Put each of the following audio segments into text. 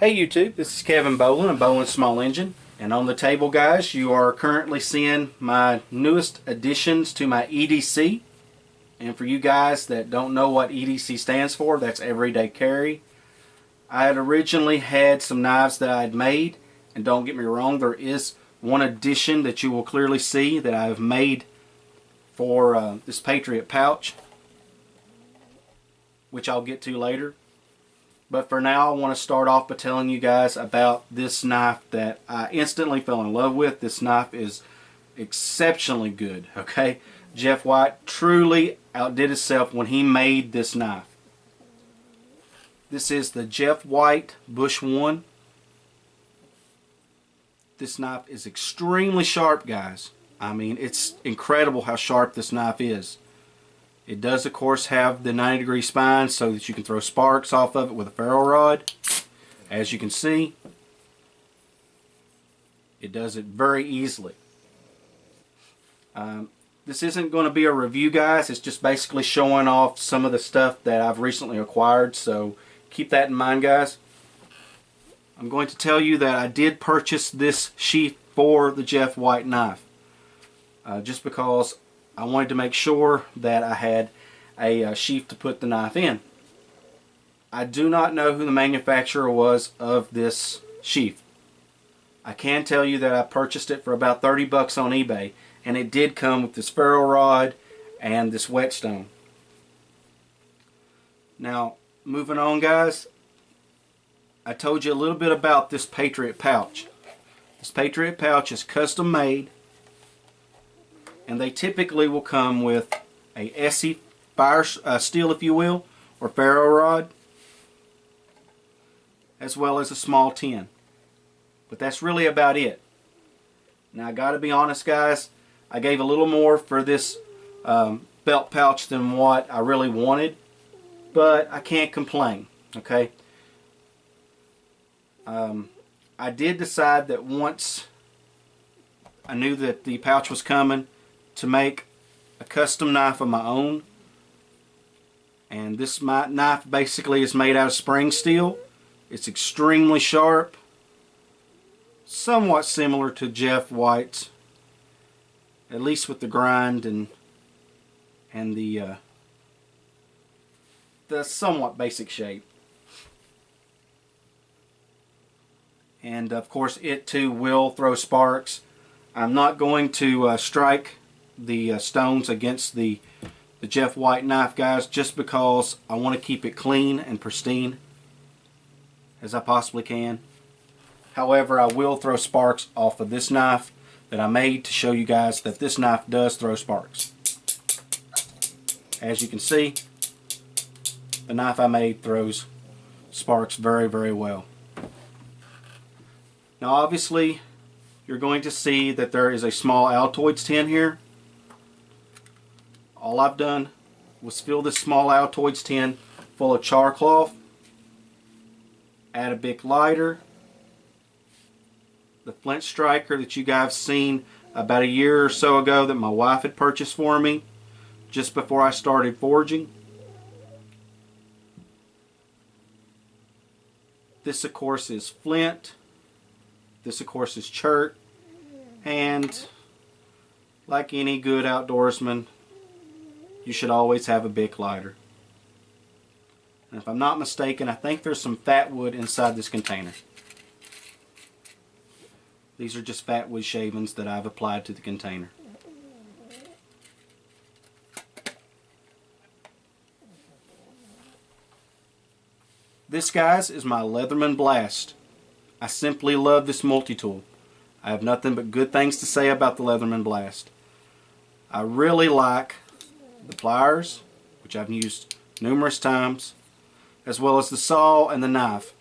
Hey YouTube, this is Kevin Bolin of Bolin Small Engine, and on the table, guys, you are currently seeing my newest additions to my EDC. And for you guys that don't know what EDC stands for, that's Everyday Carry. I had originally had some knives that I had made, and don't get me wrong, there is one addition that you will clearly see that I've made for this Patriot Pouch, which I'll get to later. But for now, I want to start off by telling you guys about this knife that I instantly fell in love with. This knife is exceptionally good, okay? Jeff White truly outdid himself when he made this knife. This is the Jeff White Bush 1. This knife is extremely sharp, guys. I mean, it's incredible how sharp this knife is. It does, of course, have the 90-degree spine so that you can throw sparks off of it with a ferro rod. As you can see, it does it very easily. This isn't going to be a review, guys. It's just basically showing off some of the stuff that I've recently acquired, so keep that in mind, guys. I'm going to tell you that I did purchase this sheath for the Jeff White knife, just because I wanted to make sure that I had a sheath to put the knife in. I do not know who the manufacturer was of this sheath. I can tell you that I purchased it for about 30 bucks on eBay, and it did come with this ferro rod and this whetstone. Now, moving on, guys, I told you a little bit about this Patriot Pouch. This Patriot Pouch is custom made, and they typically will come with a ESI fire steel, if you will, or ferro rod, as well as a small tin. But that's really about it. Now, I got to be honest, guys, I gave a little more for this belt pouch than what I really wanted, but I can't complain, okay? I did decide that once I knew that the pouch was coming, to make a custom knife of my own. And this knife basically is made out of spring steel. It's extremely sharp, somewhat similar to Jeff White's, at least with the grind and the somewhat basic shape. And of course, it too will throw sparks. I'm not going to strike the stones against the Jeff White knife, guys, just because I want to keep it clean and pristine as I possibly can. However, I will throw sparks off of this knife that I made to show you guys that this knife does throw sparks. As you can see, the knife I made throws sparks very, very well. Now, obviously, you're going to see that there is a small Altoids tin here. All I've done was fill this small Altoids tin full of char cloth, add a big lighter, the Flint Striker that you guys seen about a year or so ago that my wife had purchased for me just before I started forging. This, of course, is flint. This, of course, is chert. And like any good outdoorsman, you should always have a Bic lighter. And if I'm not mistaken, I think there's some fat wood inside this container. These are just fat wood shavings that I've applied to the container. This, guys, is my Leatherman Blast. I simply love this multi-tool. I have nothing but good things to say about the Leatherman Blast. I really like the pliers, which I've used numerous times, as well as the saw and the knife.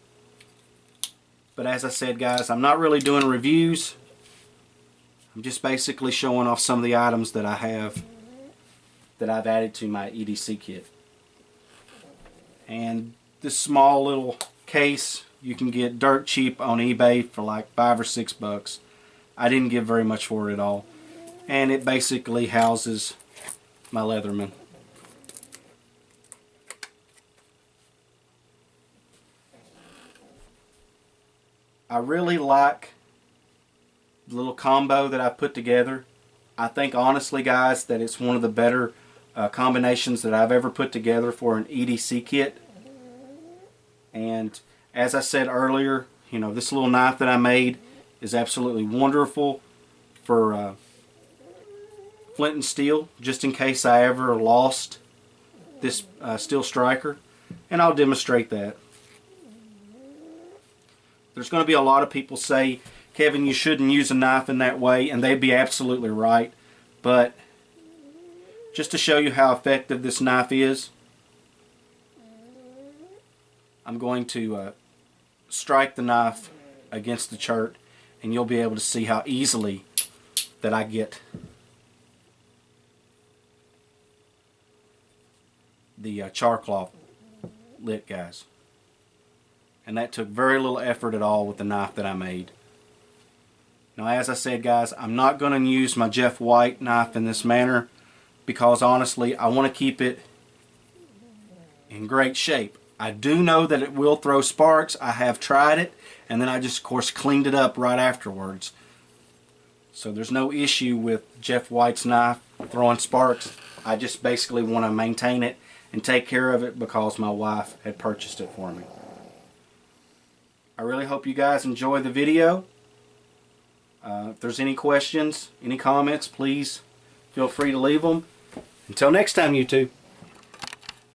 But as I said, guys, I'm not really doing reviews. I'm just basically showing off some of the items that I have that I've added to my EDC kit. And this small little case you can get dirt cheap on eBay for like 5 or 6 bucks. I didn't give very much for it at all. And it basically houses my Leatherman. I really like the little combo that I put together. I think honestly guys that it's one of the better combinations that I've ever put together for an EDC kit. And as I said earlier, you know, this little knife that I made is absolutely wonderful for flint and steel, just in case I ever lost this steel striker, and I'll demonstrate that. There's going to be a lot of people say, Kevin, you shouldn't use a knife in that way, and they'd be absolutely right. But just to show you how effective this knife is, I'm going to strike the knife against the chert, and you'll be able to see how easily that I get the char cloth lit, guys. And that took very little effort at all with the knife that I made. Now, as I said, guys, I'm not going to use my Jeff White knife in this manner because honestly I want to keep it in great shape. I do know that it will throw sparks. I have tried it, and then I just of course cleaned it up right afterwards. So there's no issue with Jeff White's knife throwing sparks. I just basically want to maintain it and take care of it because my wife had purchased it for me. I really hope you guys enjoy the video. If there's any questions, any comments, please feel free to leave them. Until next time, YouTube.